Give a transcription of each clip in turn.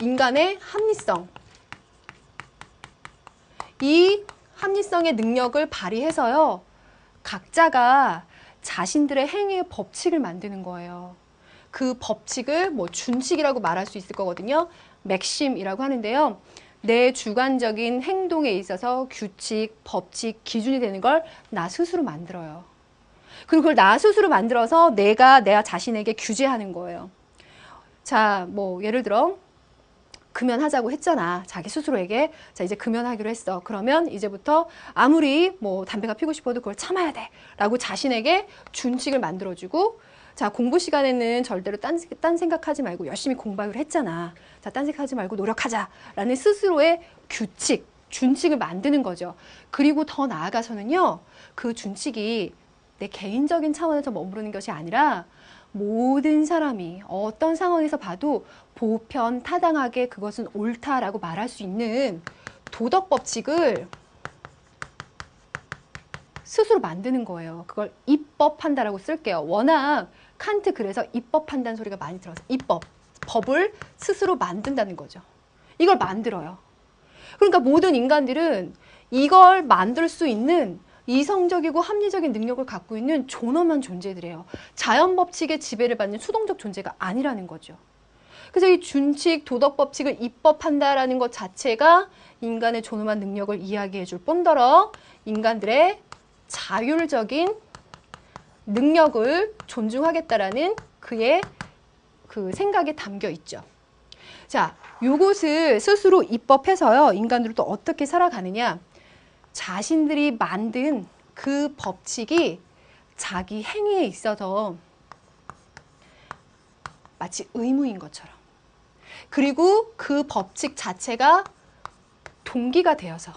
인간의 합리성. 이 합리성의 능력을 발휘해서요. 각자가 자신들의 행위의 법칙을 만드는 거예요. 그 법칙을 뭐 준칙이라고 말할 수 있을 거거든요. 맥심이라고 하는데요. 내 주관적인 행동에 있어서 규칙, 법칙, 기준이 되는 걸 나 스스로 만들어요. 그리고 그걸 나 스스로 만들어서 내가 자신에게 규제하는 거예요. 자, 뭐 예를 들어 금연하자고 했잖아. 자기 스스로에게. 자, 이제 금연하기로 했어. 그러면 이제부터 아무리 뭐 담배가 피고 싶어도 그걸 참아야 돼. 라고 자신에게 준칙을 만들어주고, 자, 공부 시간에는 절대로 딴 생각하지 말고 열심히 공부하기로 했잖아. 자, 딴 생각하지 말고 노력하자. 라는 스스로의 규칙, 준칙을 만드는 거죠. 그리고 더 나아가서는요. 그 준칙이 내 개인적인 차원에서 머무르는 것이 아니라 모든 사람이 어떤 상황에서 봐도 보편타당하게 그것은 옳다라고 말할 수 있는 도덕 법칙을 스스로 만드는 거예요. 그걸 입법한다라고 쓸게요. 워낙 칸트 그래서 입법한다는 소리가 많이 들어서 입법, 법을 스스로 만든다는 거죠. 이걸 만들어요. 그러니까 모든 인간들은 이걸 만들 수 있는 이성적이고 합리적인 능력을 갖고 있는 존엄한 존재들이에요. 자연 법칙의 지배를 받는 수동적 존재가 아니라는 거죠. 그래서 이 준칙, 도덕 법칙을 입법한다라는 것 자체가 인간의 존엄한 능력을 이야기해 줄 뿐더러 인간들의 자율적인 능력을 존중하겠다라는 그의 그 생각에 담겨 있죠. 자, 요것을 스스로 입법해서요. 인간들은 또 어떻게 살아가느냐. 자신들이 만든 그 법칙이 자기 행위에 있어서 마치 의무인 것처럼, 그리고 그 법칙 자체가 동기가 되어서,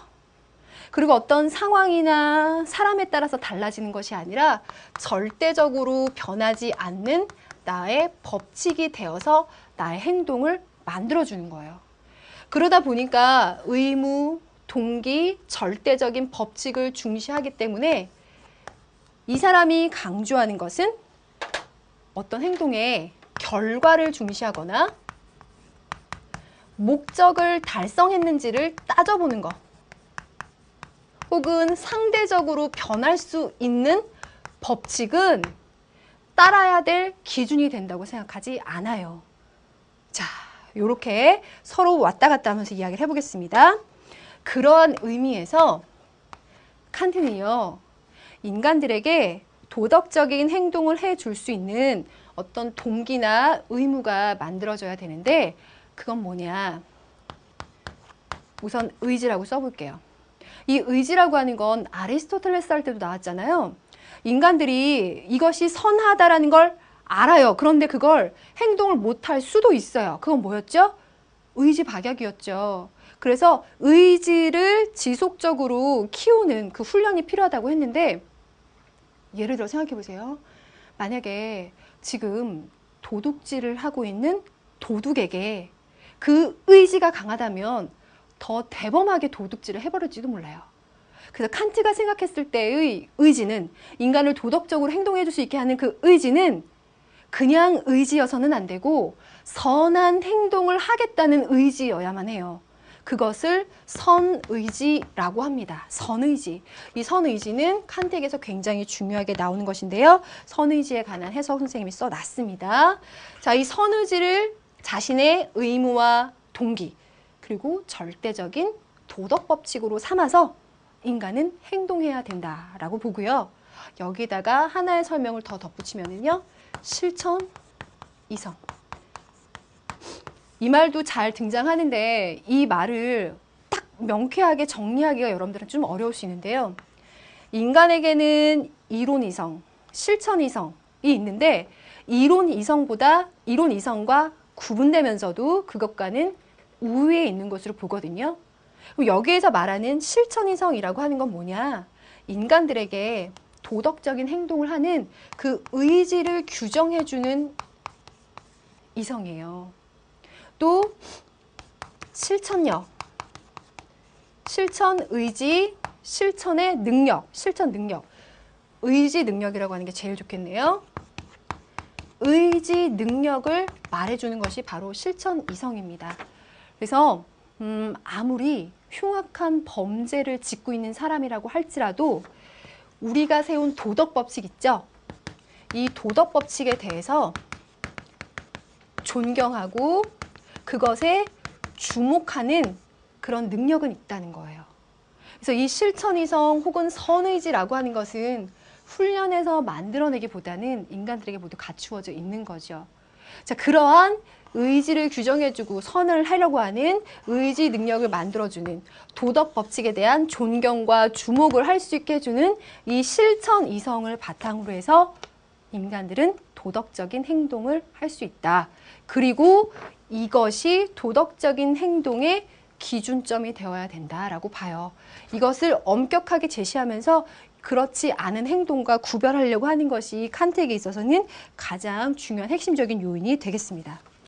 그리고 어떤 상황이나 사람에 따라서 달라지는 것이 아니라 절대적으로 변하지 않는 나의 법칙이 되어서 나의 행동을 만들어주는 거예요. 그러다 보니까 의무, 동기, 절대적인 법칙을 중시하기 때문에 이 사람이 강조하는 것은 어떤 행동의 결과를 중시하거나 목적을 달성했는지를 따져보는 것, 혹은 상대적으로 변할 수 있는 법칙은 따라야 될 기준이 된다고 생각하지 않아요. 자, 이렇게 서로 왔다 갔다 하면서 이야기를 해보겠습니다. 그러한 의미에서 칸트는요, 인간들에게 도덕적인 행동을 해줄 수 있는 어떤 동기나 의무가 만들어져야 되는데, 그건 뭐냐? 우선 의지라고 써볼게요. 이 의지라고 하는 건 아리스토텔레스 할 때도 나왔잖아요. 인간들이 이것이 선하다라는 걸 알아요. 그런데 그걸 행동을 못할 수도 있어요. 그건 뭐였죠? 의지 박약이었죠. 그래서 의지를 지속적으로 키우는 그 훈련이 필요하다고 했는데, 예를 들어 생각해 보세요. 만약에 지금 도둑질을 하고 있는 도둑에게 그 의지가 강하다면 더 대범하게 도둑질을 해버릴지도 몰라요. 그래서 칸트가 생각했을 때의 의지는, 인간을 도덕적으로 행동해 줄 수 있게 하는 그 의지는 그냥 의지여서는 안 되고 선한 행동을 하겠다는 의지여야만 해요. 그것을 선의지라고 합니다. 선의지. 이 선의지는 칸트에게서 굉장히 중요하게 나오는 것인데요. 선의지에 관한 해석 선생님이 써놨습니다. 자, 이 선의지를 자신의 의무와 동기, 그리고 절대적인 도덕 법칙으로 삼아서 인간은 행동해야 된다라고 보고요. 여기다가 하나의 설명을 더 덧붙이면은요, 실천, 이성. 이 말도 잘 등장하는데 이 말을 딱 명쾌하게 정리하기가 여러분들은 좀 어려울 수 있는데요. 인간에게는 이론 이성, 실천 이성이 있는데 이론 이성과 구분되면서도 그것과는 우위에 있는 것으로 보거든요. 여기에서 말하는 실천 이성이라고 하는 건 뭐냐? 인간들에게 도덕적인 행동을 하는 그 의지를 규정해주는 이성이에요. 또 실천력, 실천 의지, 실천의 능력, 실천 능력, 의지 능력이라고 하는 게 제일 좋겠네요. 의지 능력을 말해주는 것이 바로 실천 이성입니다. 그래서 아무리 흉악한 범죄를 짓고 있는 사람이라고 할지라도 우리가 세운 도덕 법칙 있죠? 이 도덕 법칙에 대해서 존경하고 그것에 주목하는 그런 능력은 있다는 거예요. 그래서 이 실천이성 혹은 선의지라고 하는 것은 훈련해서 만들어내기보다는 인간들에게 모두 갖추어져 있는 거죠. 자, 그러한 의지를 규정해주고 선을 하려고 하는 의지 능력을 만들어주는 도덕 법칙에 대한 존경과 주목을 할 수 있게 해주는 이 실천 이성을 바탕으로 해서 인간들은 도덕적인 행동을 할 수 있다. 그리고 이것이 도덕적인 행동의 기준점이 되어야 된다라고 봐요. 이것을 엄격하게 제시하면서 그렇지 않은 행동과 구별하려고 하는 것이 칸트에게 있어서는 가장 중요한 핵심적인 요인이 되겠습니다.